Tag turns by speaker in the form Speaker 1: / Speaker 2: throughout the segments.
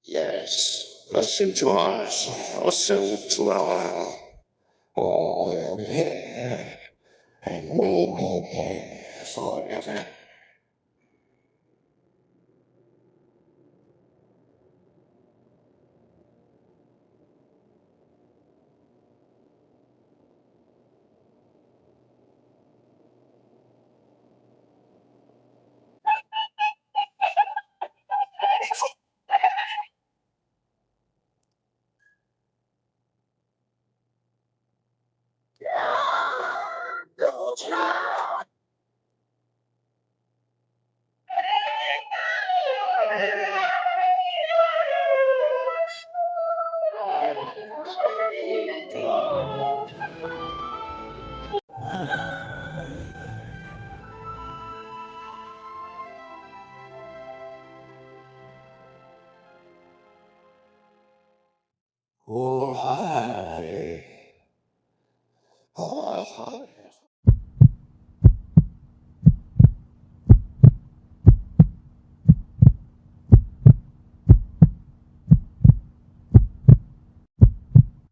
Speaker 1: Yes, listen to us. Listen to us. Oh, yeah. And we will be forever. Oh, hi. Oh, hi.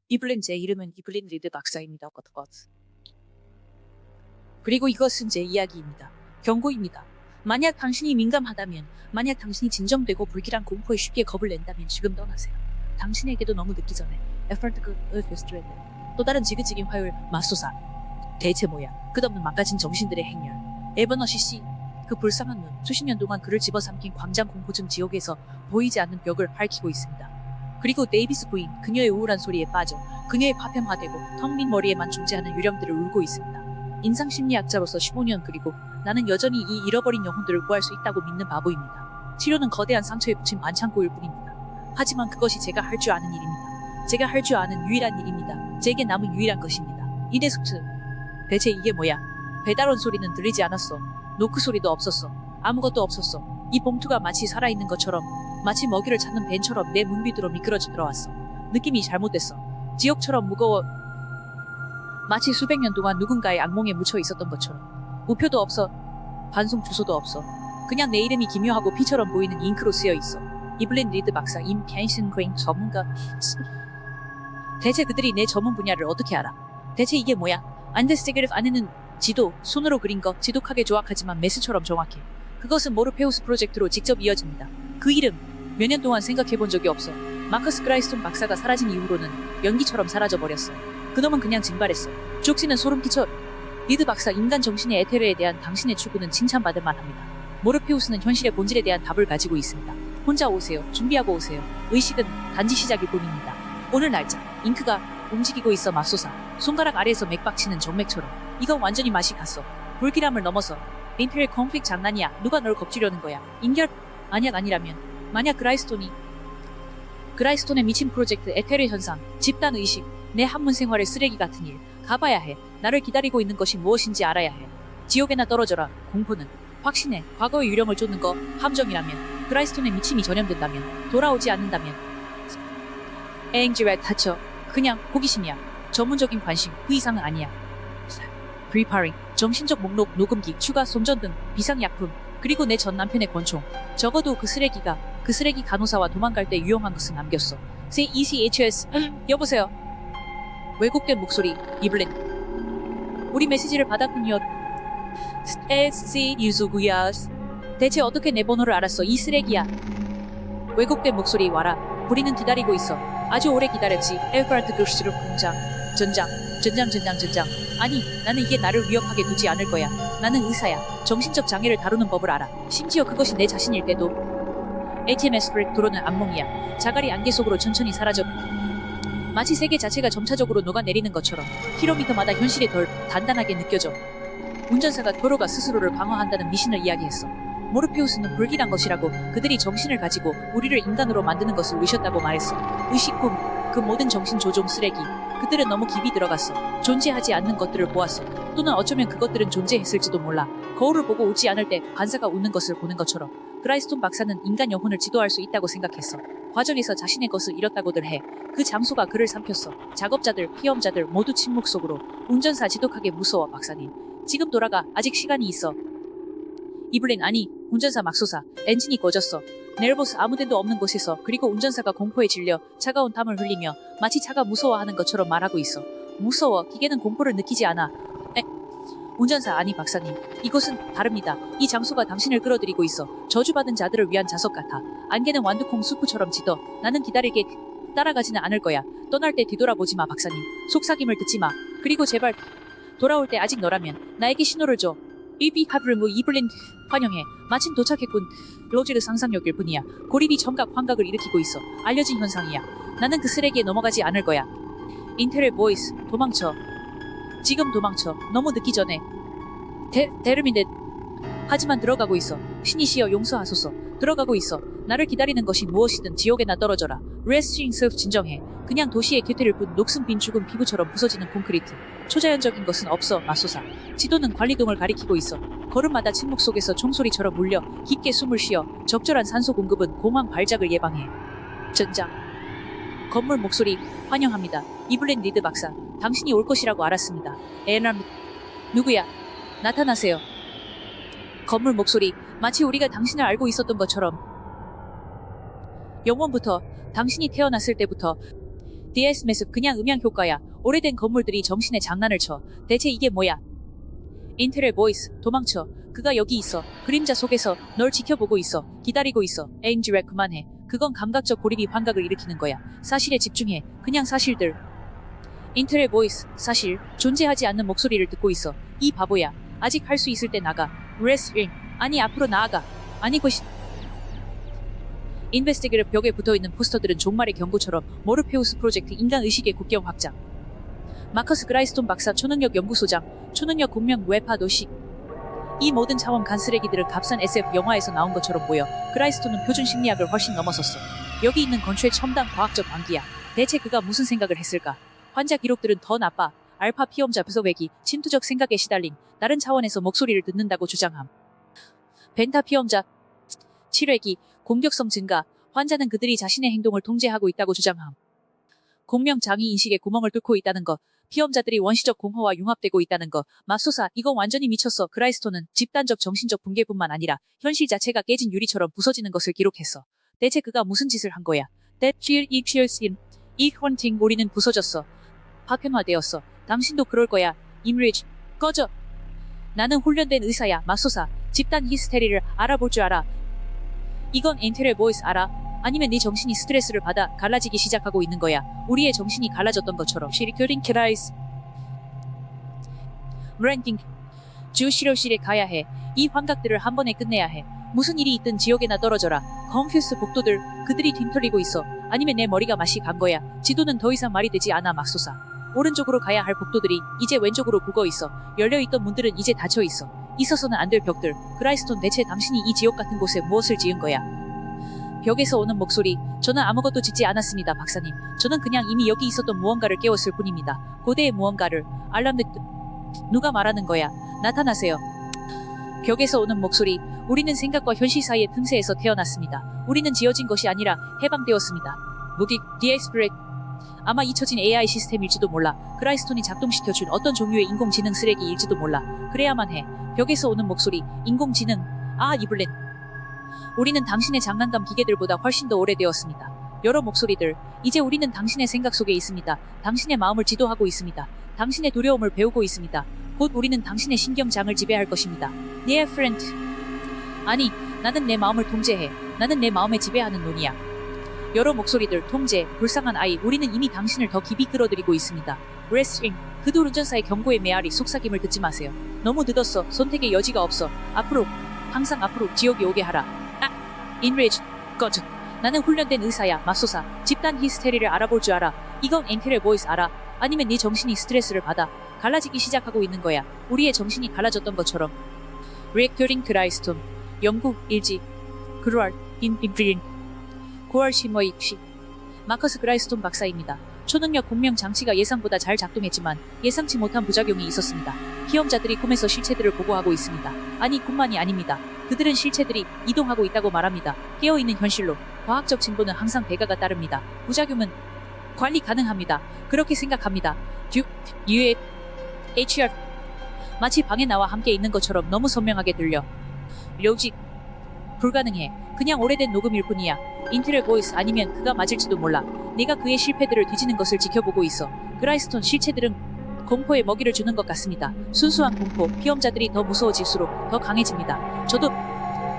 Speaker 2: 이블린 제 이름은 이블린 리드 박사입니다. 그리고 이것은 제 이야기입니다. 경고입니다. 만약 당신이 민감하다면, 만약 당신이 진정되고 불길한 공포에 쉽게 겁을 낸다면 지금 떠나세요. 당신에게도 너무 늦기 전에 또 다른 지긋지긴 화요일 맙소사. 대체 뭐야? 끝없는 망가진 정신들의 행렬. 에버너시 씨. 그 불쌍한 눈, 수십 년 동안 그를 집어삼킨 광장 공포증 지옥에서 보이지 않는 벽을 핥히고 있습니다. 그리고 데이비스 부인, 그녀의 우울한 소리에 빠져 그녀의 파편화되고 텅 빈 머리에만 존재하는 유령들을 울고 있습니다. 인상심리학자로서 15년 그리고 나는 여전히 이 잃어버린 영혼들을 구할 수 있다고 믿는 바보입니다. 치료는 거대한 상처에 붙인 반창고일 뿐입니다. 하지만 그것이 제가 할 줄 아는 일입니다. 제가 할 줄 아는 유일한 일입니다. 제게 남은 유일한 것입니다. 이데스트. 대체 이게 뭐야? 배달 온 소리는 들리지 않았어. 노크 소리도 없었어. 아무것도 없었어. 이 봉투가 마치 살아있는 것처럼, 마치 먹이를 찾는 벤처럼 내 문 밑으로 미끄러져 들어왔어. 느낌이 잘못됐어. 지옥처럼 무거워. 마치 수백 년 동안 누군가의 악몽에 묻혀 있었던 것처럼. 우표도 없어. 반송 주소도 없어. 그냥 내 이름이 기묘하고 피처럼 보이는 잉크로 쓰여 있어. 이블린 리드 박사, 임펜슨 그레인 전문가. 대체 그들이 내 전문 분야를 어떻게 알아? 대체 이게 뭐야? 안데스테그리프 안에는 지도, 손으로 그린 거, 지독하게 조악하지만 메스처럼 정확해. 그것은 모르페우스 프로젝트로 직접 이어집니다. 그 이름, 몇 년 동안 생각해본 적이 없어. 마커스 그라이스톤 박사가 사라진 이후로는 연기처럼 사라져버렸어. 그놈은 그냥 증발했어. 쪽지는 소름 끼쳐. 리드 박사, 인간 정신의 에테르에 대한 당신의 추구는 칭찬받을 만합니다. 모르페우스는 현실의 본질에 대한 답을 가지고 있습니다. 혼자 오세요. 준비하고 오세요. 의식은 단지 시작일 뿐입니다. 오늘 날짜, 잉크가 움직이고 있어 맙소사. 손가락 아래에서 맥박치는 정맥처럼. 이건 완전히 맛이 갔어. 불길함을 넘어서. 인페리얼 컴플릭 장난이야. 누가 널 겁주려는 거야. 인결, 만약 아니라면, 만약 그라이스톤의 미친 프로젝트 에테르 현상, 집단 의식, 내 한문 생활의 쓰레기 같은 일, 가봐야 해. 나를 기다리고 있는 것이 무엇인지 알아야 해. 지옥에나 떨어져라. 공포는 확신해. 과거의 유령을 쫓는 거 함정이라면, 그라이스톤의 미침이 전염된다면, 돌아오지 않는다면. 에잉지웰 다쳐. 그냥 호기심이야. 전문적인 관심, 그 이상은 아니야. 프리파링, 정신적 목록, 녹음기, 추가 손전 등 비상약품, 그리고 내 전 남편의 권총. 적어도 그 쓰레기 간호사와 도망갈 때 유용한 것은 남겼어. CECHS. 여보세요. 왜곡된 목소리. 이블린. 우리 메시지를 받았군요. SC 유소구야. 대체 어떻게 내 번호를 알았어? 이 쓰레기야. 왜곡된 목소리. 와라. 우리는 기다리고 있어. 아주 오래 기다렸지. 엘프라트 그루스로 공장. 전장. 아니, 나는 이게 나를 위협하게 두지 않을 거야. 나는 의사야. 정신적 장애를 다루는 법을 알아. 심지어 그것이 내 자신일 때도. ATMS 브릭 도로는 악몽이야. 자갈이 안개 속으로 천천히 사라져. 마치 세계 자체가 점차적으로 녹아내리는 것처럼 킬로미터마다 현실이 덜 단단하게 느껴져. 운전사가 도로가 스스로를 방어한다는 미신을 이야기했어. 모르페우스는 불길한 것이라고, 그들이 정신을 가지고 우리를 인간으로 만드는 것을 의셨다고 말했어. 의식, 꿈, 그 모든 정신 조종 쓰레기. 그들은 너무 깊이 들어갔어. 존재하지 않는 것들을 보았어. 또는 어쩌면 그것들은 존재했을지도 몰라. 거울을 보고 웃지 않을 때 반사가 웃는 것을 보는 것처럼. 그라이스톤 박사는 인간 영혼을 지도할 수 있다고 생각했어. 과정에서 자신의 것을 잃었다고들 해. 그 장소가 그를 삼켰어. 작업자들, 피험자들 모두 침묵 속으로. 운전사 지독하게 무서워. 박사님. 지금 돌아가. 아직 시간이 있어. 이블린, 아니, 운전사 맙소사. 엔진이 꺼졌어. 네르버스 아무데도 없는 곳에서 그리고 운전사가 공포에 질려 차가운 땀을 흘리며 마치 차가 무서워하는 것처럼 말하고 있어. 무서워. 기계는 공포를 느끼지 않아. 운전사 아니 박사님. 이곳은 다릅니다. 이 장소가 당신을 끌어들이고 있어. 저주받은 자들을 위한 자석 같아. 안개는 완두콩 수프처럼 짙어. 나는 기다리게 따라가지는 않을 거야. 떠날 때 뒤돌아보지 마 박사님. 속삭임을 듣지 마. 그리고 제발 돌아올 때 아직 너라면 나에게 신호를 줘. 이비하브르무 이블린 환영해. 마침 도착했군. 로지르 상상력일 뿐이야. 고립이 점각 환각을 일으키고 있어. 알려진 현상이야. 나는 그 쓰레기에 넘어가지 않을 거야. 인텔의 보이스. 도망쳐. 지금 도망쳐. 너무 늦기 전에. 데르민데. 하지만 들어가고 있어. 신이시여 용서하소서. 들어가고 있어. 나를 기다리는 것이 무엇이든 지옥에나 떨어져라. 레스팅스 진정해. 그냥 도시의 궤태를 뿐 녹슨 빈 죽은 피부처럼 부서지는 콘크리트. 초자연적인 것은 없어 맙소사. 지도는 관리동을 가리키고 있어. 걸음마다 침묵 속에서 총소리처럼 울려 깊게 숨을 쉬어. 적절한 산소 공급은 공황 발작을 예방해. 전장. 건물 목소리. 환영합니다. 이블린 리드 박사. 당신이 올 것이라고 알았습니다. 에람. 누구야? 나타나세요. 건물 목소리. 마치 우리가 당신을 알고 있었던 것처럼. 영원부터. 당신이 태어났을 때부터. DS 매습 그냥 음향 효과야. 오래된 건물들이 정신에 장난을 쳐. 대체 이게 뭐야? 인텔의 보이스. 도망쳐. 그가 여기 있어. 그림자 속에서 널 지켜보고 있어. 기다리고 있어. 에임지렉 그만해. 그건 감각적 고립이 환각을 일으키는 거야. 사실에 집중해. 그냥 사실들. 인텔의 보이스. 사실. 존재하지 않는 목소리를 듣고 있어. 이 바보야. 아직 할 수 있을 때 나가. 레스링. 아니 앞으로 나아가. 아니 것이. 인베스티게이터 벽에 붙어있는 포스터들은 종말의 경고처럼 모르페우스 프로젝트 인간의식의 국경 확장. 마커스 그라이스톤 박사 초능력 연구소장. 초능력 공명 외파 도시. 이 모든 차원 간쓰레기들은 값싼 SF 영화에서 나온 것처럼 보여. 그라이스톤은 표준 심리학을 훨씬 넘어섰어. 여기 있는 건초의 첨단 과학적 광기야. 대체 그가 무슨 생각을 했을까? 환자 기록들은 더 나빠. 알파 피험자 부서배기, 침투적 생각에 시달림, 다른 차원에서 목소리를 듣는다고 주장함. 벤타 피험자 치료기, 공격성 증가, 환자는 그들이 자신의 행동을 통제하고 있다고 주장함. 공명 장애 인식에 구멍을 뚫고 있다는 것, 피험자들이 원시적 공허와 융합되고 있다는 것, 맙소사, 이건 완전히 미쳤어. 그라이스톤은 집단적 정신적 붕괴뿐만 아니라 현실 자체가 깨진 유리처럼 부서지는 것을 기록했어. 대체 그가 무슨 짓을 한 거야? That fear equals hunting. 우리는 부서졌어. 파편화되었어. 당신도 그럴 거야. 임리지. 꺼져. 나는 훈련된 의사야. 맙소사. 집단 히스테리를 알아볼 줄 알아. 이건 엔텔의 보이스 알아? 아니면 네 정신이 스트레스를 받아 갈라지기 시작하고 있는 거야. 우리의 정신이 갈라졌던 것처럼. 시리큐링 키라이스. 랭킹. 주 실험실에 가야 해. 이 환각들을 한 번에 끝내야 해. 무슨 일이 있든 지옥에나 떨어져라. 컴퓨스 복도들. 그들이 뒤틀리고 있어. 아니면 내 머리가 맛이 간 거야. 지도는 더 이상 말이 되지 않아. 맙소사. 오른쪽으로 가야 할 복도들이 이제 왼쪽으로 굽어 있어. 열려있던 문들은 이제 닫혀 있어. 있어서는 안 될 벽들. 그라이스톤 대체 당신이 이 지옥 같은 곳에 무엇을 지은 거야? 벽에서 오는 목소리. 저는 아무것도 짓지 않았습니다 박사님. 저는 그냥 이미 여기 있었던 무언가를 깨웠을 뿐입니다. 고대의 무언가를. 알람 듣. 누가 말하는 거야? 나타나세요. 벽에서 오는 목소리. 우리는 생각과 현실 사이의 틈새에서 태어났습니다. 우리는 지어진 것이 아니라 해방되었습니다. 무기 디엑스프렉. 아마 잊혀진 AI 시스템일지도 몰라. 그라이스톤이 작동시켜준 어떤 종류의 인공지능 쓰레기일지도 몰라. 그래야만 해. 벽에서 오는 목소리. 인공지능. 아 이블린. 우리는 당신의 장난감 기계들보다 훨씬 더 오래되었습니다. 여러 목소리들. 이제 우리는 당신의 생각 속에 있습니다. 당신의 마음을 지도하고 있습니다. 당신의 두려움을 배우고 있습니다. 곧 우리는 당신의 신경장을 지배할 것입니다. 네 프렌드. 아니, 나는 내 마음을 통제해. 나는 내 마음에 지배하는 놈이야. 여러 목소리들, 통제, 불쌍한 아이. 우리는 이미 당신을 더 깊이 끌어들이고 있습니다. 레스링. 그도 운전사의 경고의 메아리. 속삭임을 듣지 마세요. 너무 늦었어. 선택의 여지가 없어. 앞으로. 항상 앞으로 지옥이 오게 하라. 인리지. 꺼져. 나는 훈련된 의사야. 맙소사. 집단 히스테리를 알아볼 줄 알아. 이건 엔텔의 보이스 알아? 아니면 네 정신이 스트레스를 받아 갈라지기 시작하고 있는 거야. 우리의 정신이 갈라졌던 것처럼. 리액터링 그라이스톤. 영국 일지. 그루알 인브린 9월 15일 마커스 그라이스톤 박사입니다. 초능력 공명 장치가 예상보다 잘 작동했지만 예상치 못한 부작용이 있었습니다. 피험자들이 꿈에서 실체들을 보고하고 있습니다. 아니 꿈만이 아닙니다. 그들은 실체들이 이동하고 있다고 말합니다. 깨어있는 현실로. 과학적 진보는 항상 대가가 따릅니다. 부작용은 관리 가능합니다. 그렇게 생각합니다. UA HR 마치 방에 나와 함께 있는 것처럼 너무 선명하게 들려. 료직 불가능해. 그냥 오래된 녹음일 뿐이야. 인트레 보이스 아니면 그가 맞을지도 몰라. 내가 그의 실패들을 뒤지는 것을 지켜보고 있어. 그라이스톤 실체들은 공포에 먹이를 주는 것 같습니다. 순수한 공포, 피험자들이 더 무서워질수록 더 강해집니다. 저도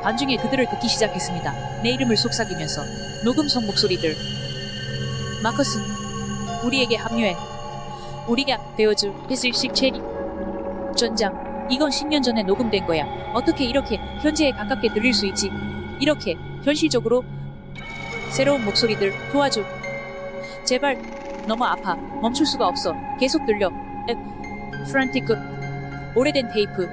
Speaker 2: 반중에 그들을 듣기 시작했습니다. 내 이름을 속삭이면서 녹음성 목소리들. 마커스, 우리에게 합류해. 우리가 배워줄 해슬식 체리. 전장, 이건 10년 전에 녹음된 거야. 어떻게 이렇게 현재에 가깝게 들릴 수 있지? 이렇게 현실적으로. 새로운 목소리들 도와줘. 제발. 너무 아파. 멈출 수가 없어. 계속 들려. 프란티크. 오래된 테이프.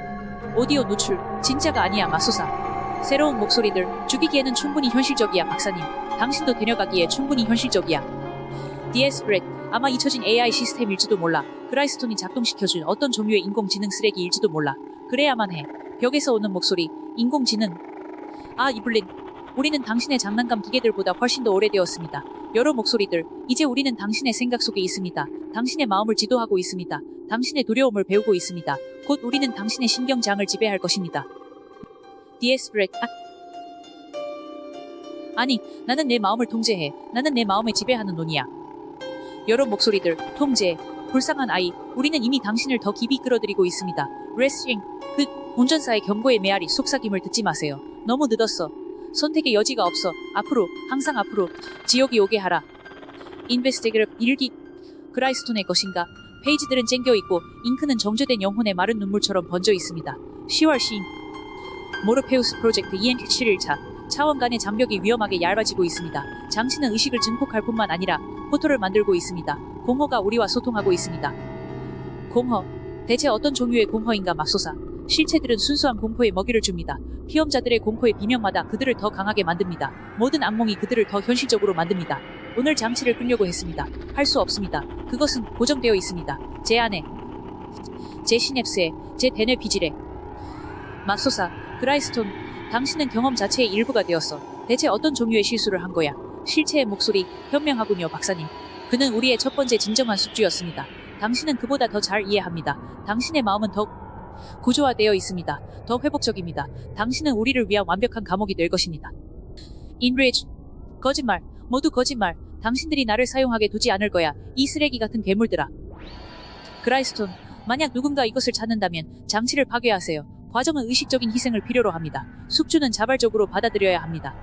Speaker 2: 오디오 노출. 진짜가 아니야, 맙소사. 새로운 목소리들. 죽이기에는 충분히 현실적이야, 박사님. 당신도 데려가기에 충분히 현실적이야. DS 브렉. 아마 잊혀진 AI 시스템일지도 몰라. 그라이스톤이 작동시켜준 어떤 종류의 인공지능 쓰레기일지도 몰라. 그래야만 해. 벽에서 오는 목소리. 인공지능. 아, 이블린. 우리는 당신의 장난감 기계들보다 훨씬 더 오래되었습니다. 여러 목소리들. 이제 우리는 당신의 생각 속에 있습니다. 당신의 마음을 지도하고 있습니다. 당신의 두려움을 배우고 있습니다. 곧 우리는 당신의 신경장을 지배할 것입니다. DS 브렉. 아니, 나는 내 마음을 통제해. 나는 내 마음을 지배하는 놈이야. 여러 목소리들. 통제. 불쌍한 아이. 우리는 이미 당신을 더 깊이 끌어들이고 있습니다. 레스링. 그 운전사의 경고의 메아리. 속삭임을 듣지 마세요. 너무 늦었어. 선택의 여지가 없어. 앞으로. 항상 앞으로. 지옥이 오게 하라. 인베스티게이터 일기. 그라이스톤의 것인가? 페이지들은 쟁겨있고 잉크는 정제된 영혼의 마른 눈물처럼 번져 있습니다. 10월 시인. 모르페우스 프로젝트 ENT 7일차. 차원 간의 장벽이 위험하게 얇아지고 있습니다. 장치는 의식을 증폭할 뿐만 아니라 포토를 만들고 있습니다. 공허가 우리와 소통하고 있습니다. 공허. 대체 어떤 종류의 공허인가, 맙소사. 실체들은 순수한 공포에 먹이를 줍니다. 피험자들의 공포의 비명마다 그들을 더 강하게 만듭니다. 모든 악몽이 그들을 더 현실적으로 만듭니다. 오늘 장치를 끌려고 했습니다. 할 수 없습니다. 그것은 고정되어 있습니다. 제 안에. 제 시냅스에. 제 대뇌 피질에. 맙소사. 그라이스톤. 당신은 경험 자체의 일부가 되었어. 대체 어떤 종류의 실수를 한 거야? 실체의 목소리. 현명하군요, 박사님. 그는 우리의 첫 번째 진정한 숙주였습니다. 당신은 그보다 더 잘 이해합니다. 당신의 마음은 더 구조화되어 있습니다. 더 회복적입니다. 당신은 우리를 위한 완벽한 감옥이 될 것입니다. 인브리지. 거짓말. 모두 거짓말. 당신들이 나를 사용하게 두지 않을 거야. 이 쓰레기 같은 괴물들아. 그라이스톤. 만약 누군가 이것을 찾는다면 장치를 파괴하세요. 과정은 의식적인 희생을 필요로 합니다. 숙주는 자발적으로 받아들여야 합니다.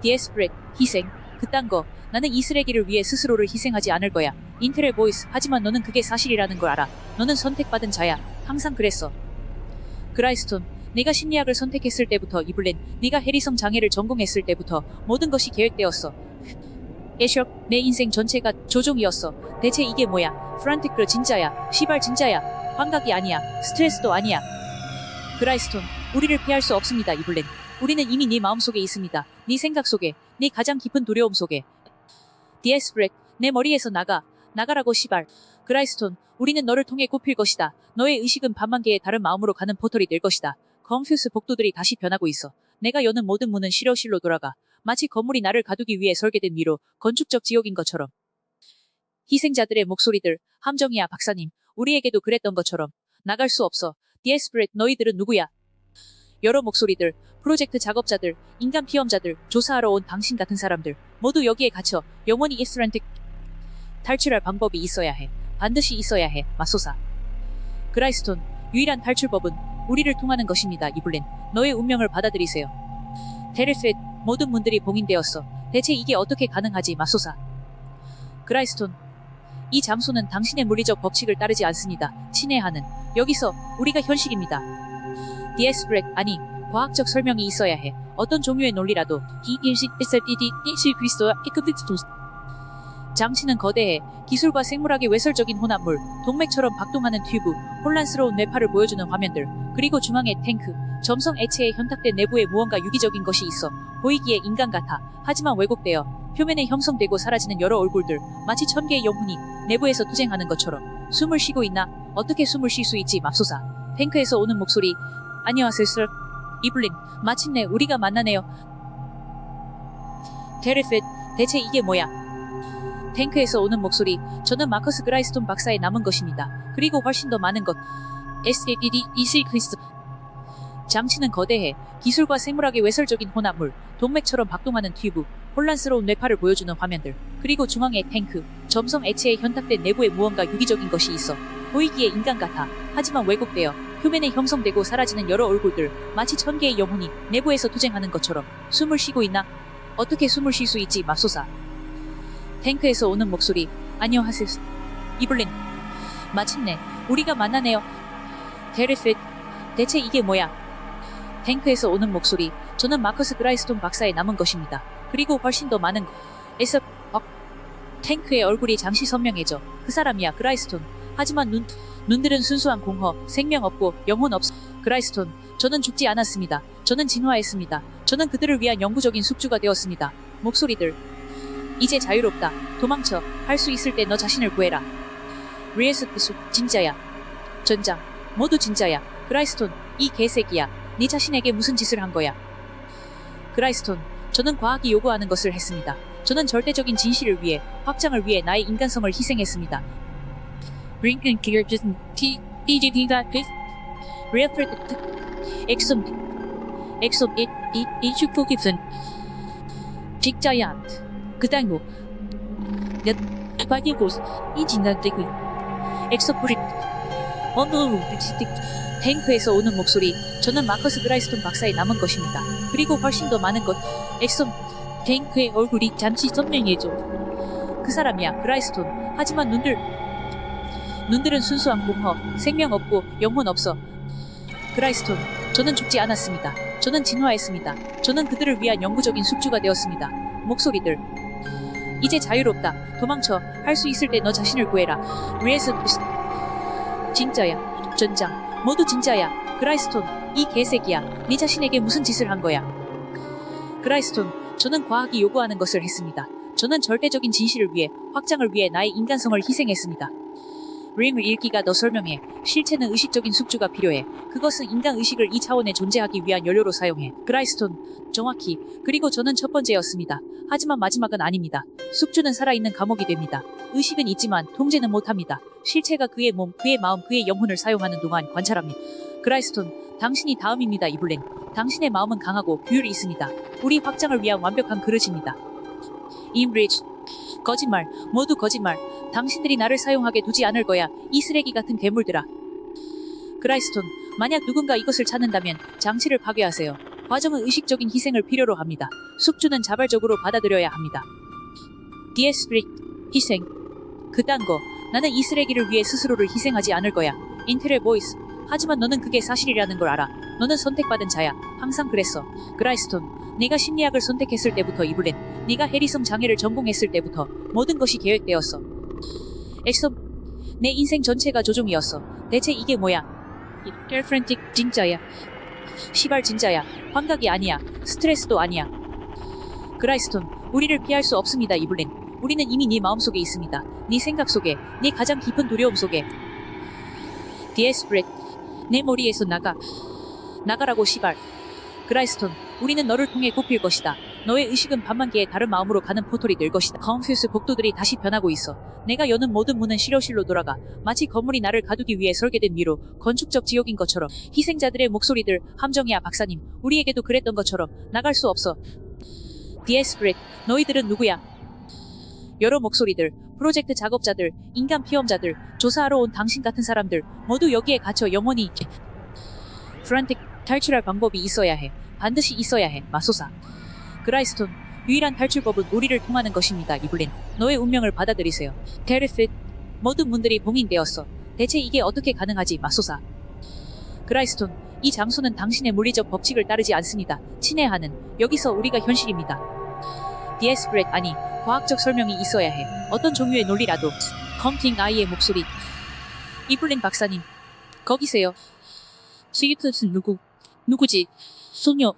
Speaker 2: DS 브렉. 희생. 그딴 거. 나는 이 쓰레기를 위해 스스로를 희생하지 않을 거야. 인텔의 보이스. 하지만 너는 그게 사실이라는 걸 알아. 너는 선택받은 자야. 항상 그랬어. 그라이스톤. 내가 심리학을 선택했을 때부터 이블린. 네가 해리성 장애를 전공했을 때부터 모든 것이 계획되었어. 애셔. 내 인생 전체가 조종이었어. 대체 이게 뭐야? 프란티크 진짜야. 시발 진짜야. 환각이 아니야. 스트레스도 아니야. 그라이스톤. 우리를 피할 수 없습니다, 이블린. 우리는 이미 네 마음속에 있습니다. 네 생각 속에. 네 가장 깊은 두려움 속에. DS 브렉. 내 머리에서 나가. 나가라고 시발. 그라이스톤. 우리는 너를 통해 꼽힐 것이다. 너의 의식은 반만 개의 다른 마음으로 가는 포털이 될 것이다. 컴퓨스 복도들이 다시 변하고 있어. 내가 여는 모든 문은 실효실로 돌아가. 마치 건물이 나를 가두기 위해 설계된 위로 건축적 지옥인 것처럼. 희생자들의 목소리들. 함정이야, 박사님. 우리에게도 그랬던 것처럼. 나갈 수 없어. DS 브렉. 너희들은 누구야? 여러 목소리들. 프로젝트 작업자들. 인간 피험자들. 조사하러 온 당신 같은 사람들. 모두 여기에 갇혀. 영원히 이스란틱. 탈출할 방법이 있어야 해. 반드시 있어야 해, 맙소사. 그라이스톤. 유일한 탈출법은 우리를 통하는 것입니다, 이블린. 너의 운명을 받아들이세요. 테르셋. 모든 문들이 봉인되었어. 대체 이게 어떻게 가능하지, 맙소사. 그라이스톤. 이 장소는 당신의 물리적 법칙을 따르지 않습니다. 친애하는. 여기서 우리가 현실입니다. DS 브렉. 아니, 과학적 설명이 있어야 해. 어떤 종류의 논리라도. 기일식 SRDD 이실 그리스도와 에크비트도. 장치는 거대해. 기술과 생물학의 외설적인 혼합물. 동맥처럼 박동하는 튜브. 혼란스러운 뇌파를 보여주는 화면들. 그리고 중앙에 탱크. 점성 액체에 현탁된 내부에 무언가 유기적인 것이 있어. 보이기에 인간 같아. 하지만 왜곡되어. 표면에 형성되고 사라지는 여러 얼굴들. 마치 1000개의 영혼이 내부에서 투쟁하는 것처럼. 숨을 쉬고 있나? 어떻게 숨을 쉴 수 있지, 맙소사. 탱크에서 오는 목소리. 안녕하세요, 썰. 이블린. 마침내 우리가 만나네요. 테르셋. 대체 이게 뭐야? 탱크에서 오는 목소리. 저는 마커스 그라이스톤 박사의 남은 것입니다. 그리고 훨씬 더 많은 것. SADD 이실 크리스트. 장치는 거대해 기술과 생물학의 외설적인 혼합물, 동맥처럼 박동하는 튜브, 혼란스러운 뇌파를 보여주는 화면들, 그리고 중앙에 탱크, 점성 액체에 현탁된 내부에 무언가 유기적인 것이 있어 보이기에 인간 같아. 하지만 왜곡되어 표면에 형성되고 사라지는 여러 얼굴들, 마치 1000개의 영혼이 내부에서 투쟁하는 것처럼. 숨을 쉬고 있나? 어떻게 숨을 쉴 수 있지 맙소사. 탱크에서 오는 목소리. 안녕하세요 이블린. 마침내 우리가 만나네요. 테리핏. 대체 이게 뭐야? 탱크에서 오는 목소리. 저는 마커스 그라이스톤 박사의 남은 것입니다. 그리고 훨씬 더 많은 에서 탱크의 얼굴이 잠시 선명해져. 그 사람이야 그라이스톤. 하지만 눈들은 순수한 공허, 생명 없고 영혼 없어. 그라이스톤, 저는 죽지 않았습니다. 저는 진화했습니다. 저는 그들을 위한 영구적인 숙주가 되었습니다. 목소리들. 이제 자유롭다. 도망쳐. 할 수 있을 때 너 자신을 구해라. 리에스크수, 진짜야. 전장, 모두 진짜야. 그라이스톤, 이 개새끼야. 네 자신에게 무슨 짓을 한 거야? 그라이스톤, 저는 과학이 요구하는 것을 했습니다. 저는 절대적인 진실을 위해, 확장을 위해 나의 인간성을 희생했습니다. 링큰 기어진 TGD가 리얼프트 엑솜 이축포기슨 직자야 그당고 넷 바디고스 이 진단되고 엑소프리 언더루 탱크에서 오는 목소리. 저는 마커스 그라이스톤 박사의 남은 것입니다. 그리고 훨씬 더 많은 것. 엑솜 탱크의 얼굴이 잠시 선명해져. 그 사람이야 그라이스톤. 하지만 눈들은 순수한 공허, 생명 없고 영혼 없어. 그라이스톤, 저는 죽지 않았습니다. 저는 진화했습니다. 저는 그들을 위한 영구적인 숙주가 되었습니다. 목소리들. 이제 자유롭다. 도망쳐. 할 수 있을 때 너 자신을 구해라. 리에스 진짜야. 전장, 모두 진짜야. 그라이스톤, 이 개새끼야. 네 자신에게 무슨 짓을 한 거야? 그라이스톤, 저는 과학이 요구하는 것을 했습니다. 저는 절대적인 진실을 위해, 확장을 위해 나의 인간성을 희생했습니다. 링을 읽기가 더 설명해. 실체는 의식적인 숙주가 필요해. 그것은 인간 의식을 이 차원에 존재하기 위한 연료로 사용해. 그라이스톤, 정확히. 그리고 저는 첫 번째였습니다. 하지만 마지막은 아닙니다. 숙주는 살아있는 감옥이 됩니다. 의식은 있지만 통제는 못합니다. 실체가 그의 몸, 그의 마음, 그의 영혼을 사용하는 동안 관찰합니다. 그라이스톤, 당신이 다음입니다 이블린. 당신의 마음은 강하고 규율이 있습니다. 우리 확장을 위한 완벽한 그릇입니다. 임브리지. 거짓말, 모두 거짓말. 당신들이 나를 사용하게 두지 않을 거야. 이 쓰레기 같은 괴물들아. 그라이스톤, 만약 누군가 이것을 찾는다면 장치를 파괴하세요. 과정은 의식적인 희생을 필요로 합니다. 숙주는 자발적으로 받아들여야 합니다. 디에스프리, 희생. 그딴 거. 나는 이 쓰레기를 위해 스스로를 희생하지 않을 거야. 인텔의 보이스. 하지만 너는 그게 사실이라는 걸 알아. 너는 선택받은 자야. 항상 그랬어. 그라이스톤, 네가 심리학을 선택했을 때부터 이블린, 네가 해리성 장애를 전공했을 때부터 모든 것이 계획되었어. 엑소, 내 인생 전체가 조종이었어. 대체 이게 뭐야? 겔프렌틱 진짜야. 시발 진짜야. 환각이 아니야. 스트레스도 아니야. 그라이스톤, 우리를 피할 수 없습니다 이블린. 우리는 이미 네 마음속에 있습니다. 네 생각 속에, 네 가장 깊은 두려움 속에. 디에스프렛, 내 머리에서 나가라고 시발. 그라이스톤, 우리는 너를 통해 굽힐 것이다. 너의 의식은 반만 개의 다른 마음으로 가는 포털이 될 것이다. 컨퓨스 복도들이 다시 변하고 있어. 내가 여는 모든 문은 실효실로 돌아가. 마치 건물이 나를 가두기 위해 설계된 위로 건축적 지옥인 것처럼. 희생자들의 목소리들. 함정이야 박사님. 우리에게도 그랬던 것처럼. 나갈 수 없어. 디에스프렛, 너희들은 누구야? 여러 목소리들. 프로젝트 작업자들, 인간 피험자들, 조사하러 온 당신 같은 사람들 모두 여기에 갇혀 영원히. 프란틱, 탈출할 방법이 있어야 해. 반드시 있어야 해. 마소사. 그라이스톤, 유일한 탈출법은 우리를 통하는 것입니다 이블린. 너의 운명을 받아들이세요. 테리핏, 모든 문들이 봉인되었어. 대체 이게 어떻게 가능하지 마소사. 그라이스톤, 이 장소는 당신의 물리적 법칙을 따르지 않습니다. 친애하는, 여기서 우리가 현실입니다. 디에스프렛, 아니, 과학적 설명이 있어야 해. 어떤 종류의 논리라도. 컴팅 아이의 목소리. 이블린 박사님, 거기세요. 스위트는 누구지? 소녀.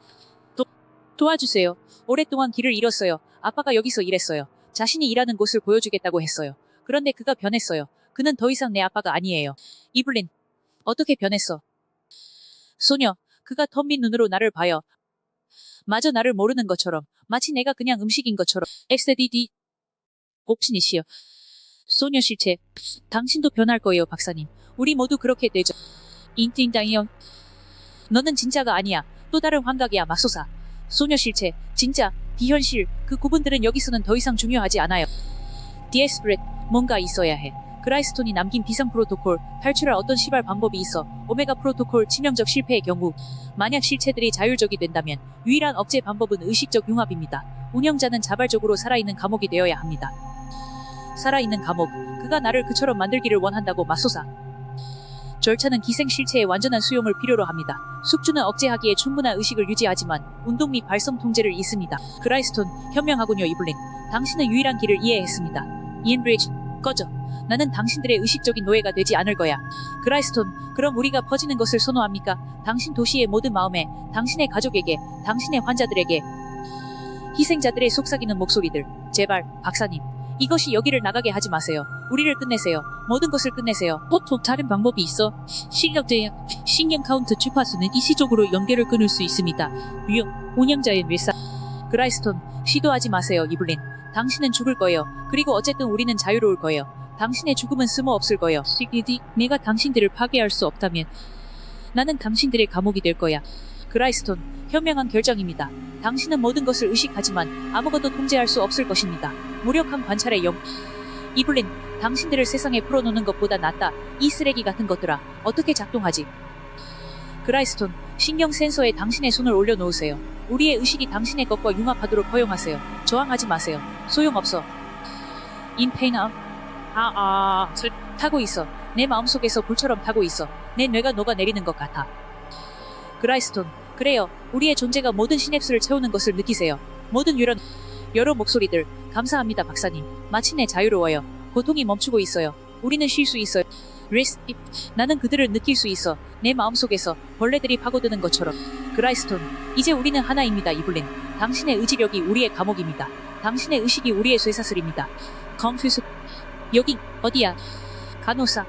Speaker 2: 도와주세요. 오랫동안 길을 잃었어요. 아빠가 여기서 일했어요. 자신이 일하는 곳을 보여주겠다고 했어요. 그런데 그가 변했어요. 그는 더 이상 내 아빠가 아니에요. 이블린, 어떻게 변했어? 소녀, 그가 텅 빈 눈으로 나를 봐요. 마저 나를 모르는 것처럼. 마치 내가 그냥 음식인 것처럼. XDD. 옥신이시여. 소녀 실체. 당신도 변할 거예요 박사님. 우리 모두 그렇게 되죠. 인팅당이요. 너는 진짜가 아니야. 또 다른 환각이야, 맙소사. 소녀 실체, 진짜, 비현실, 그 구분들은 여기서는 더 이상 중요하지 않아요. 디에스프렛, 뭔가 있어야 해. 그라이스톤이 남긴 비상 프로토콜, 탈출할 어떤 시발 방법이 있어. 오메가 프로토콜 치명적 실패의 경우, 만약 실체들이 자율적이 된다면 유일한 억제 방법은 의식적 융합입니다. 운영자는 자발적으로 살아있는 감옥이 되어야 합니다. 살아있는 감옥, 그가 나를 그처럼 만들기를 원한다고 맙소사. 절차는 기생 실체의 완전한 수용을 필요로 합니다. 숙주는 억제하기에 충분한 의식을 유지하지만 운동 및 발성 통제를 잊습니다. 그라이스톤, 현명하군요 이블린. 당신은 유일한 길을 이해했습니다. 이엔 브리지, 꺼져. 나는 당신들의 의식적인 노예가 되지 않을 거야. 그라이스톤, 그럼 우리가 퍼지는 것을 선호합니까? 당신 도시의 모든 마음에, 당신의 가족에게, 당신의 환자들에게. 희생자들의 속삭이는 목소리들. 제발, 박사님. 이것이 여기를 나가게 하지 마세요. 우리를 끝내세요. 모든 것을 끝내세요. 또 다른 방법이 있어. 실력 제약, 신경 카운트 주파수는 일시적으로 연결을 끊을 수 있습니다. 운영자의 밀사. 그라이스톤, 시도하지 마세요, 이블린. 당신은 죽을 거예요. 그리고 어쨌든 우리는 자유로울 거예요. 당신의 죽음은 쓸모없을 거예요. 시기디, 내가 당신들을 파괴할 수 없다면 나는 당신들의 감옥이 될 거야. 그라이스톤, 현명한 결정입니다. 당신은 모든 것을 의식하지만 아무것도 통제할 수 없을 것입니다. 무력한 관찰의 영. 이블린, 당신들을 세상에 풀어놓는 것보다 낫다. 이 쓰레기 같은 것들아, 어떻게 작동하지? 그라이스톤, 신경 센서에 당신의 손을 올려놓으세요. 우리의 의식이 당신의 것과 융합하도록 허용하세요. 저항하지 마세요. 소용없어. 인페이나. 타고 있어. 내 마음속에서 불처럼 타고 있어. 내 뇌가 녹아내리는 것 같아. 그라이스톤, 그래요. 우리의 존재가 모든 시냅스를 채우는 것을 느끼세요. 모든 유런, 여러 목소리들, 감사합니다 박사님. 마침내 자유로워요. 고통이 멈추고 있어요. 우리는 쉴 수 있어요. 리스트, 나는 그들을 느낄 수 있어. 내 마음속에서 벌레들이 파고드는 것처럼. 그라이스톤, 이제 우리는 하나입니다 이블린. 당신의 의지력이 우리의 감옥입니다. 당신의 의식이 우리의 쇠사슬입니다. 컨퓨스, 여기 어디야? 간호사.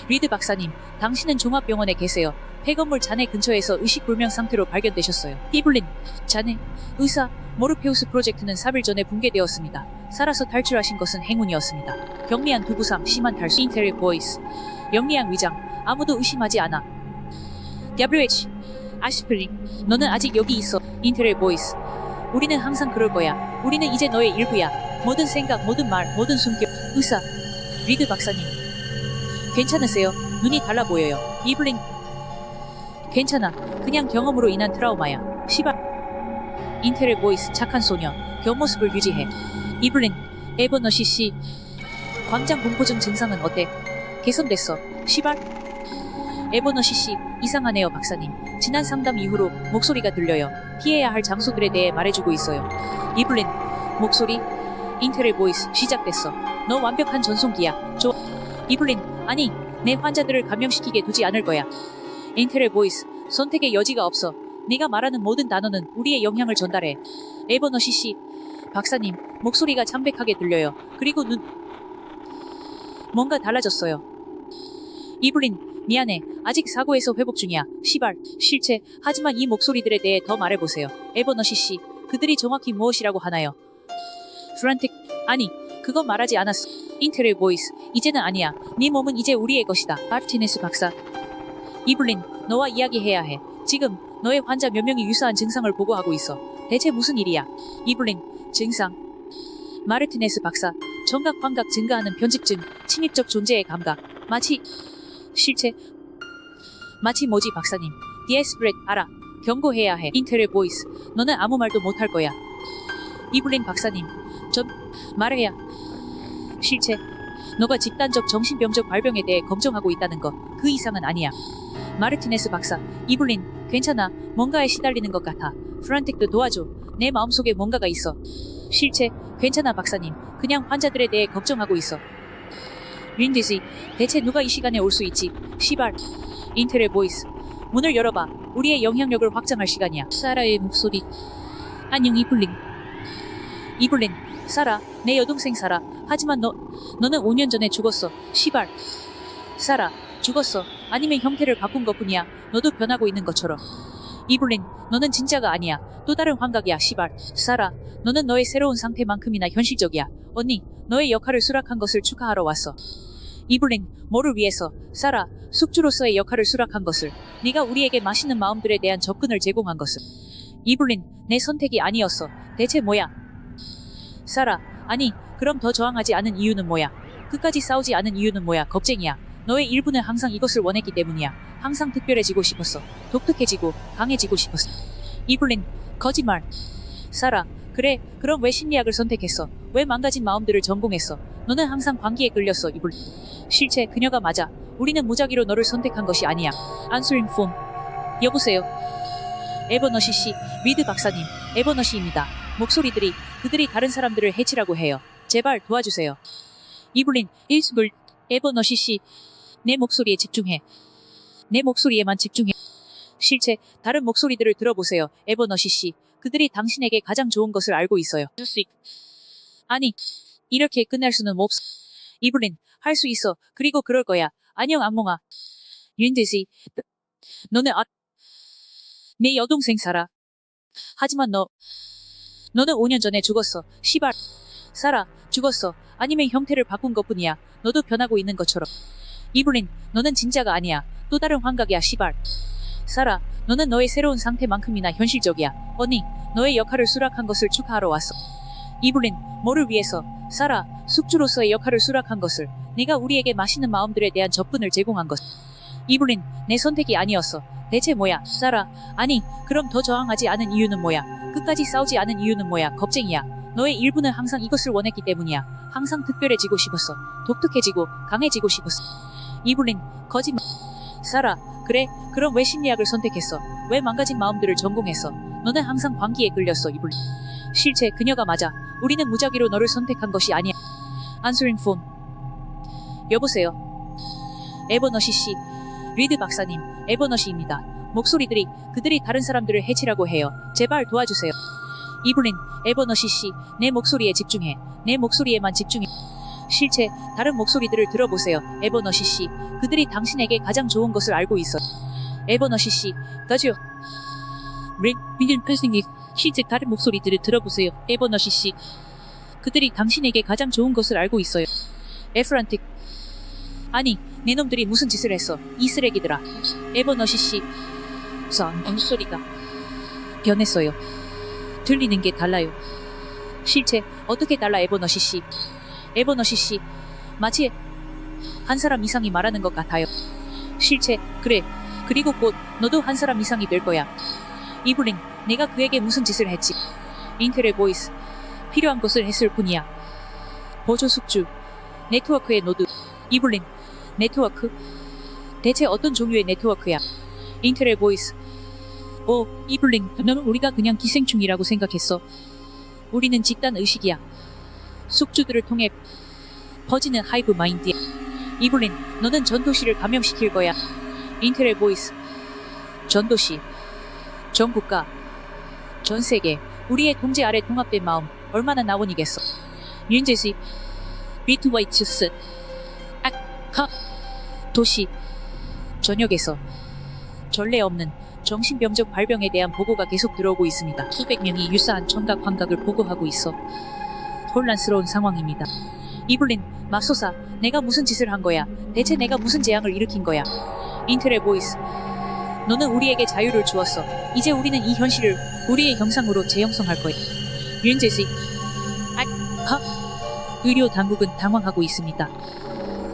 Speaker 2: 리드 박사님, 당신은 종합병원에 계세요. 폐건물 잔해 근처에서 의식불명 상태로 발견되셨어요. 이블린, 자네, 의사, 모르페우스 프로젝트는 3일 전에 붕괴되었습니다. 살아서 탈출하신 것은 행운이었습니다. 경미한 두 부상, 심한 탈수, 인테리 보이스. 영리한 위장, 아무도 의심하지 않아. WH, 아시플링, 너는 아직 여기 있어. 인테리 보이스. 우리는 항상 그럴 거야. 우리는 이제 너의 일부야. 모든 생각, 모든 말, 모든 숨결. 의사, 리드 박사님. 괜찮으세요? 눈이 달라 보여요. 이블린, 괜찮아. 그냥 경험으로 인한 트라우마야. 시발. 인테리 보이스, 착한 소녀. 겉모습을 유지해. 이블린, 에버너시 씨. 광장 공포증 증상은 어때? 개선됐어. 시발. 에버너시 씨, 이상하네요 박사님. 지난 상담 이후로 목소리가 들려요. 피해야 할 장소들에 대해 말해주고 있어요. 이블린, 목소리. 인테리 보이스, 시작됐어. 너 완벽한 전송기야. 이블린, 아니, 내 환자들을 감염시키게 두지 않을 거야. 인테리 보이스, 선택의 여지가 없어. 네가 말하는 모든 단어는 우리의 영향을 전달해. 에버너시 씨, 박사님, 목소리가 참백하게 들려요. 그리고 뭔가 달라졌어요. 이블린, 미안해. 아직 사고에서 회복 중이야. 시발, 실체. 하지만 이 목소리들에 대해 더 말해보세요. 에버너시 씨, 그들이 정확히 무엇이라고 하나요? 프란틱, 아니, 그건 말하지 않았어. 인테리 보이스, 이제는 아니야. 네 몸은 이제 우리의 것이다. 마르티네스 박사. 이블린, 너와 이야기해야 해. 지금 너의 환자 몇 명이 유사한 증상을 보고하고 있어. 대체 무슨 일이야? 이블린, 증상. 마르티네스 박사, 정각 환각 증가하는 편집증, 침입적 존재의 감각. 마치 실체. 마치 뭐지 박사님? 디에스프렛, 알아. 경고해야 해. 인테리 보이스, 너는 아무 말도 못할 거야. 이블린 박사님, 전 말해야. 실체. 너가 집단적 정신병적 발병에 대해 걱정하고 있다는 거. 그 이상은 아니야. 마르티네스 박사, 이블린, 괜찮아. 뭔가에 시달리는 것 같아. 프란틱도 도와줘. 내 마음속에 뭔가가 있어. 실체, 괜찮아 박사님. 그냥 환자들에 대해 걱정하고 있어. 린디지, 대체 누가 이 시간에 올 수 있지? 시발. 인테리 보이스, 문을 열어봐. 우리의 영향력을 확장할 시간이야. 사라의 목소리. 안녕 이블린. 이블린, 사라, 내 여동생 사라. 하지만 너는 5년 전에 죽었어. 시발. 사라, 죽었어. 아니면 형태를 바꾼 것뿐이야. 너도 변하고 있는 것처럼. 이블린, 너는 진짜가 아니야. 또 다른 환각이야. 시발. 사라, 너는 너의 새로운 상태만큼이나 현실적이야. 언니, 너의 역할을 수락한 것을 축하하러 왔어. 이블린, 뭐를 위해서? 사라, 숙주로서의 역할을 수락한 것을. 네가 우리에게 맛있는 마음들에 대한 접근을 제공한 것을. 이블린, 내 선택이 아니었어. 대체 뭐야? 사라, 아니, 그럼 더 저항하지 않은 이유는 뭐야? 끝까지 싸우지 않은 이유는 뭐야? 겁쟁이야. 너의 일부는 항상 이것을 원했기 때문이야. 항상 특별해지고 싶었어. 독특해지고 강해지고 싶었어. 이블린, 거짓말. 사라, 그래, 그럼 왜 심리학을 선택했어? 왜 망가진 마음들을 전공했어? 너는 항상 광기에 끌렸어, 이블린. 실체, 그녀가 맞아. 우리는 무작위로 너를 선택한 것이 아니야. Answering phone. 여보세요. 에버너시 씨, 리드 박사님, 에버너시입니다. 목소리들이, 그들이 다른 사람들을 해치라고 해요. 제발 도와주세요. 이블린, 일스불, 에버너시 씨, 내 목소리에 집중해. 내 목소리에만 집중해. 실체, 다른 목소리들을 들어보세요. 에버너시 씨, 그들이 당신에게 가장 좋은 것을 알고 있어요. 아니, 이렇게 끝날 수는 없어. 이블린, 할 수 있어. 그리고 그럴 거야. 안녕 악몽아. 윤대시, 너는 내 여동생 사라. 하지만 너는 5년 전에 죽었어. 시발. 사라, 죽었어. 아니면 형태를 바꾼 것뿐이야. 너도 변하고 있는 것처럼. 이블린, 너는 진짜가 아니야. 또 다른 환각이야, 시발. 사라, 너는 너의 새로운 상태만큼이나 현실적이야. 언니, 너의 역할을 수락한 것을 축하하러 왔어. 이블린, 뭐를 위해서? 사라, 숙주로서의 역할을 수락한 것을. 네가 우리에게 맛있는 마음들에 대한 접근을 제공한 것. 이블린, 내 선택이 아니었어. 대체 뭐야? 사라, 아니, 그럼 더 저항하지 않은 이유는 뭐야? 끝까지 싸우지 않은 이유는 뭐야? 겁쟁이야. 너의 일부는 항상 이것을 원했기 때문이야. 항상 특별해지고 싶었어. 독특해지고 강해지고 싶었어. 이블린, 거짓말. 사라, 그래, 그럼 왜 심리학을 선택했어? 왜 망가진 마음들을 전공했어? 너는 항상 광기에 끌렸어, 이블린. 실체, 그녀가 맞아. 우리는 무작위로 너를 선택한 것이 아니야. Answering phone. 여보세요. 에버너시 씨, 리드 박사님, 에버너시입니다. 목소리들이, 그들이 다른 사람들을 해치라고 해요. 제발 도와주세요. 이블린, 에버너시 씨, 내 목소리에 집중해. 내 목소리에만 집중해. 실체, 다른 목소리들을 들어보세요. 에버너시 씨, 그들이 당신에게 가장 좋은 것을 알고 있어. 에버너시 씨, 가죠. 빌린 패싱이, 실제 다른 목소리들을 들어보세요. 에버너시 씨, 그들이 당신에게 가장 좋은 것을 알고 있어요. 에프란틱. 아니, 내 놈들이 무슨 짓을 했어? 이 쓰레기들아. 에버너시 씨, 목소리가 변했어요. 들리는 게 달라요. 실체, 어떻게 달라? 에버너시 씨. 에버너시 씨, 마치 한 사람 이상이 말하는 것 같아요. 실체, 그래. 그리고 곧 너도 한 사람 이상이 될 거야. 이블린, 내가 그에게 무슨 짓을 했지? 인텔의 보이스. 필요한 것을 했을 뿐이야. 보조 숙주. 네트워크의 노드. 이블린, 네트워크? 대체 어떤 종류의 네트워크야? 인텔의 보이스. 오, 이블린, 너는 우리가 그냥 기생충이라고 생각했어. 우리는 집단 의식이야. 숙주들을 통해 퍼지는 하이브 마인드야. 이블린, 너는 전도시를 감염시킬 거야. 인텔의 보이스. 전도시. 전 국가. 전 세계. 우리의 통제 아래 통합된 마음. 얼마나 나원이겠어. 윤제시. 비트와이츠스. 도시. 전역에서 전례 없는 정신병적 발병에 대한 보고가 계속 들어오고 있습니다. 수백 명이 유사한 청각 환각을 보고하고 있어 혼란스러운 상황입니다. 이블린, 맙소사, 내가 무슨 짓을 한 거야? 대체 내가 무슨 재앙을 일으킨 거야? 인텔의 보이스. 너는 우리에게 자유를 주었어. 이제 우리는 이 현실을 우리의 형상으로 재형성할 거야. 윤제시. 의료 당국은 당황하고 있습니다.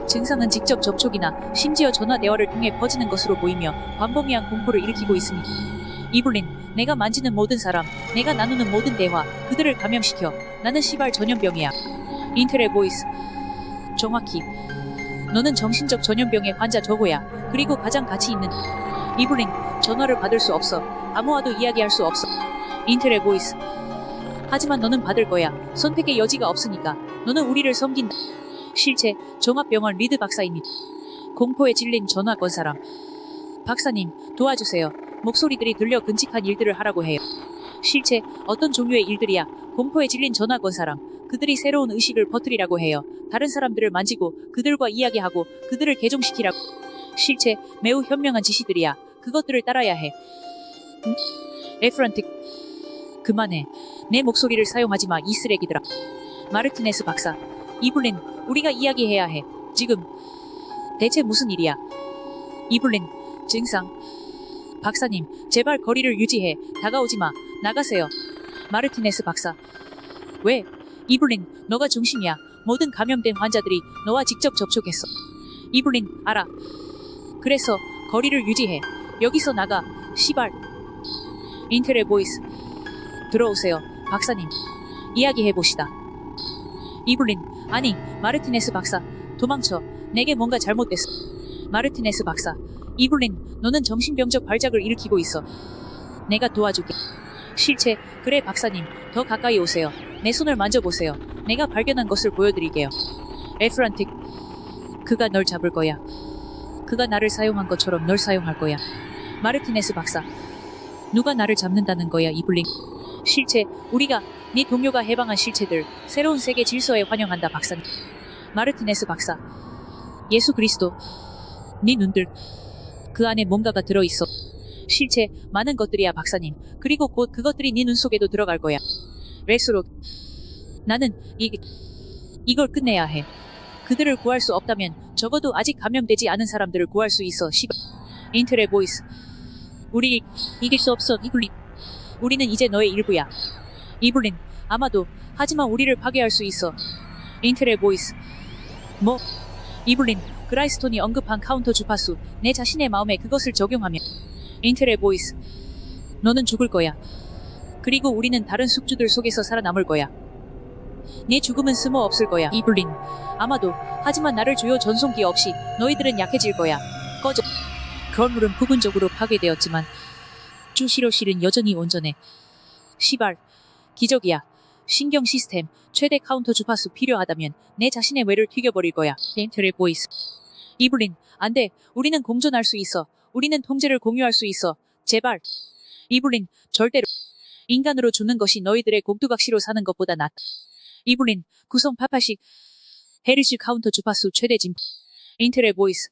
Speaker 2: 증상은 직접 접촉이나 심지어 전화 대화를 통해 퍼지는 것으로 보이며 광범위한 공포를 일으키고 있습니다. 이블린, 내가 만지는 모든 사람, 내가 나누는 모든 대화, 그들을 감염시켜. 나는 시발 전염병이야. 인텔의 보이스. 정확히. 너는 정신적 전염병의 환자 저거야. 그리고 가장 가치 있는. 이블린, 전화를 받을 수 없어. 아무와도 이야기할 수 없어. 인텔의 보이스. 하지만 너는 받을 거야. 선택의 여지가 없으니까. 너는 우리를 섬긴다. 실체, 종합병원 리드 박사입니다. 공포에 질린 전화 건 사람. 박사님, 도와주세요. 목소리들이 들려 끔찍한 일들을 하라고 해요. 실체, 어떤 종류의 일들이야? 공포에 질린 전화 건 사람. 그들이 새로운 의식을 퍼뜨리라고 해요. 다른 사람들을 만지고 그들과 이야기하고 그들을 개종시키라고. 실체, 매우 현명한 지시들이야. 그것들을 따라야 해. 에프란틱. 그만해. 내 목소리를 사용하지 마, 이 쓰레기들아. 마르티네스 박사. 이블린, 우리가 이야기해야 해. 지금. 대체 무슨 일이야? 이블린, 증상. 박사님, 제발 거리를 유지해. 다가오지 마. 나가세요. 마르티네스 박사. 왜? 이블린, 너가 중심이야. 모든 감염된 환자들이 너와 직접 접촉했어. 이블린, 알아. 그래서 거리를 유지해. 여기서 나가. 시발. 인텔의 보이스. 들어오세요. 박사님. 이야기해봅시다. 이블린, 아니, 마르티네스 박사. 도망쳐. 내게 뭔가 잘못됐어. 마르티네스 박사. 이블린, 너는 정신병적 발작을 일으키고 있어. 내가 도와줄게. 실체. 그래 박사님. 더 가까이 오세요. 내 손을 만져보세요. 내가 발견한 것을 보여드릴게요. 에프란틱. 그가 널 잡을 거야. 그가 나를 사용한 것처럼 널 사용할 거야. 마르티네스 박사. 누가 나를 잡는다는 거야 이블린. 실체. 우리가 네 동료가 해방한 실체들. 새로운 세계 질서에 환영한다 박사님. 마르티네스 박사. 예수 그리스도. 네 눈들. 그 안에 뭔가가 들어있어. 실체. 많은 것들이야 박사님. 그리고 곧 그것들이 네 눈 속에도 들어갈 거야. 렉스록. 나는 이걸 끝내야 해. 그들을 구할 수 없다면 적어도 아직 감염되지 않은 사람들을 구할 수 있어. 시바. 인텔의 보이스. 우리 이길 수 없어 이블린. 우리는 이제 너의 일부야. 이블린. 아마도. 하지만 우리를 파괴할 수 있어. 인텔의 보이스. 뭐? 이블린. 그라이스톤이 언급한 카운터 주파수. 내 자신의 마음에 그것을 적용하면. 인텔의 보이스. 너는 죽을 거야. 그리고 우리는 다른 숙주들 속에서 살아남을 거야. 네 죽음은 쓸모없을 거야. 이블린. 아마도. 하지만 나를 주요 전송기 없이 너희들은 약해질 거야. 꺼져. 건물은 부분적으로 파괴되었지만 주시로실은 여전히 온전해. 시발. 기적이야. 신경 시스템. 최대 카운터 주파수 필요하다면 내 자신의 뇌를 튀겨버릴 거야. 인텔의 보이스. 이블린. 안 돼. 우리는 공존할 수 있어. 우리는 통제를 공유할 수 있어. 제발. 이블린. 절대로. 인간으로 죽는 것이 너희들의 곰두각시로 사는 것보다 낫다. 이블린. 구성 88식. 헤르츠 카운터 주파수 최대 진. 인텔의 보이스.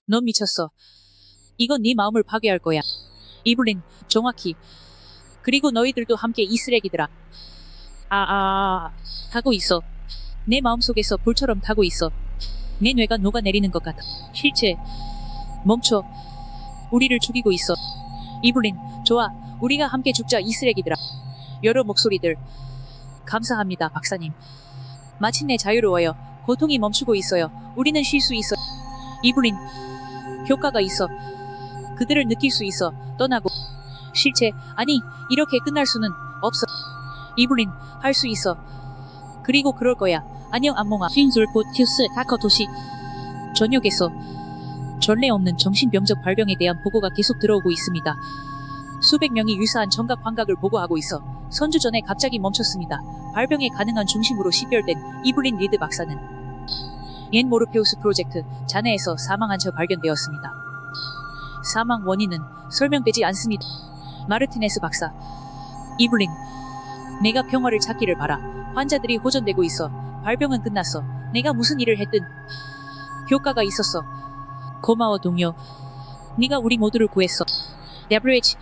Speaker 2: 넌 미쳤어. 이건 네 마음을 파괴할 거야. 이블린. 정확히. 그리고 너희들도 함께 이 쓰레기들아. 타고 있어. 내 마음속에서 불처럼 타고 있어. 내 뇌가 녹아내리는 것 같아. 실체. 멈춰. 우리를 죽이고 있어. 이블린. 좋아. 우리가 함께 죽자 이 쓰레기들아. 여러 목소리들. 감사합니다 박사님. 마침내 자유로워요. 고통이 멈추고 있어요. 우리는 쉴 수 있어. 이블린. 효과가 있어. 그들을 느낄 수 있어. 떠나고. 실체. 아니, 이렇게 끝날 수는 없어. 이블린. 할 수 있어. 그리고 그럴 거야. 안녕 안몽아. 핀술 보티우스 다커 도시. 전역에서 전례 없는 정신병적 발병에 대한 보고가 계속 들어오고 있습니다. 수백 명이 유사한 정각 환각을 보고하고 있어 선주 전에 갑자기 멈췄습니다. 발병에 가능한 중심으로 식별된 이블린 리드 박사는 옛 모르페우스 프로젝트 잔해에서 사망한 채 발견되었습니다. 사망 원인은 설명되지 않습니다. 마르티네스 박사. 이블린. 내가 평화를 찾기를 바라. 환자들이 호전되고 있어. 발병은 끝났어. 내가 무슨 일을 했든 효과가 있었어. 고마워 동료. 네가 우리 모두를 구했어. WH.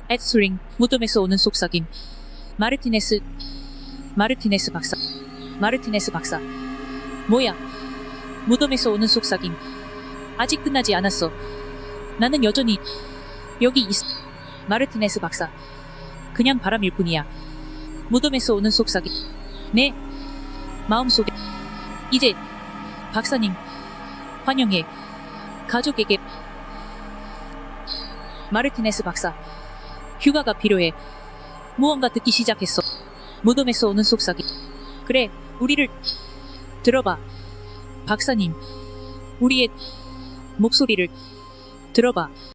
Speaker 2: 앳스링. 무덤에서 오는 속삭임. 마르티네스 박사. 마르티네스 박사. 뭐야? 무덤에서 오는 속삭임. 아직 끝나지 않았어. 나는 여전히 여기 있어. 마르티네스 박사. 그냥 바람일 뿐이야. 무덤에서 오는 속삭임. 내 마음속에. 이제 박사님 환영해. 가족에게. 마르티네스 박사. 휴가가 필요해. 무언가 듣기 시작했어. 무덤에서 오는 속삭임. 그래, 우리를 들어봐. 박사님, 우리의 목소리를 들어봐.